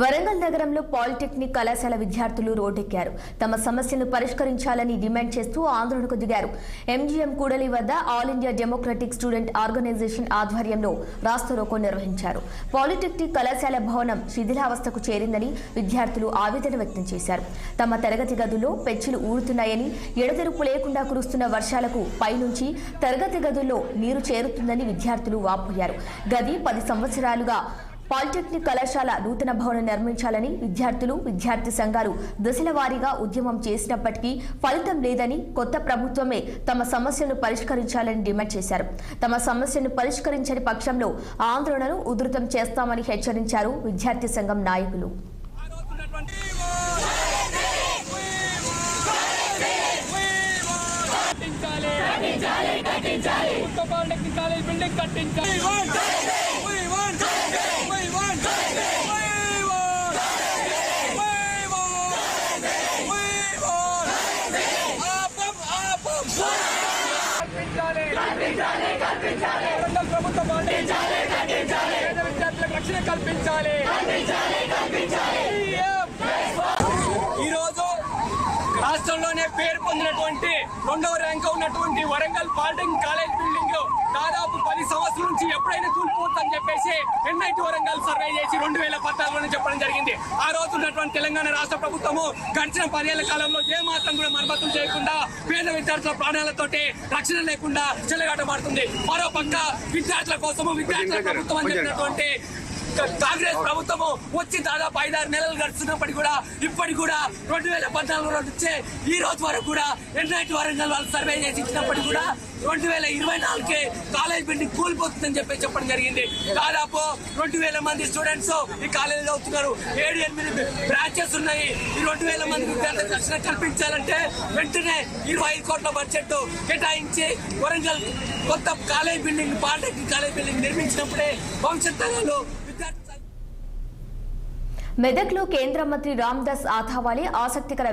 వరంగల్ నగరంలో పాలిటెక్నిక్ కళాశాల విద్యార్థులు రోడ్డెక్కారు. తమ సమస్యలను పరిష్కరించాలని డిమాండ్ చేస్తూ ఆందోళనకు దిగారు. ఎంజీఎం కూడలి వద్ద all India democratic student organisation ఆధ్వర్యంలో రాస్తారోకో నిర్వహించారు. పాలిటెక్నిక్ కళాశాల భవనం శిథిలావస్థకు చేరిందని విద్యార్థులు ఆవేదన వ్యక్తం చేశారు. తమ తరగతి గదుల్లో పెచ్చులు ఊరుతున్నాయని, ఎడతెరుపు లేకుండా కురుస్తున్న వర్షాలకు పైనుంచి తరగతి గదుల్లో నీరు చేరుతుందని విద్యార్థులు వాపోయారు. గది 10 సంవత్సరాలుగా పాలిటెక్నిక్ కళాశాల నూతన భవనం నిర్మించాలని విద్యార్థులు, విద్యార్థి సంఘాలు దశల వారీగా ఉద్యమం చేసినప్పటికీ ఫలితం లేదని, కొత్త ప్రభుత్వమే తమ సమస్యలను పరిష్కరించాలని డిమాండ్ చేశారు. తమ సమస్యను పరిష్కరించని పక్షంలో ఆందోళనను ఉధృతం చేస్తామని హెచ్చరించారు విద్యార్థి సంఘం నాయకులు. ఈ రోజు రాష్ట్రంలోనే పేరు పొందినటువంటి 2వ ర్యాంక్ ఉన్నటువంటి వరంగల్ పాలిటెక్నిక్ కాలేజ్ బిల్డింగ్ దాదాపు 10 సంవత్సరాల నుంచి ఎప్పుడైనా కూలిపోతుందని చెప్పేసి ఎన్ఐటి వరంగల్ సర్వే చేసి 2014లోనే చెప్పడం జరిగింది. ఆ రోజు ఉన్నటువంటి తెలంగాణ రాష్ట్ర ప్రభుత్వము గడిచిన 10 ఏళ్ల కాలంలో ఏ మాత్రం కూడా మరమ్మతులు చేయకుండా పేద విద్యార్థుల ప్రాణాలతోటి రక్షణ లేకుండా చెలగాటమాడుతుంది. మరో పక్క విద్యార్థుల కోసము విద్యార్థుల ప్రభుత్వం అని చెప్పినటువంటి కాంగ్రెస్ ప్రభుత్వము వచ్చి దాదాపు 5-6 నెలలు గడుస్తున్నప్పటికీ కూడా ఇప్పటికి కూడా 2014 నుంచే ఈ రోజు వరకు కూడా ఎన్ఐటి వరంగల్ వాళ్ళు సర్వే చేసి ఇచ్చినప్పటికీ కూడా 2024కే కాలేజ్ బిల్డింగ్ కూలిపోతుందని చెప్పడం జరిగింది. దాదాపు 2000 మంది స్టూడెంట్స్ ఈ కాలేజీలో అవుతున్నారు. 7-8 బ్రాంచెస్ ఉన్నాయి. ఈ 2000 మంది విద్యార్థులకు రక్షణ కల్పించాలంటే వెంటనే 25 కోట్ల బడ్జెట్ కేటాయించి వరంగల్ కొత్త college building, polytechnic college building నిర్మించినప్పుడే భవిష్యత్ తరాలు మెదక్లో కేంద్ర మంత్రి రామ్దాస్ అథవాలే ఆసక్తికర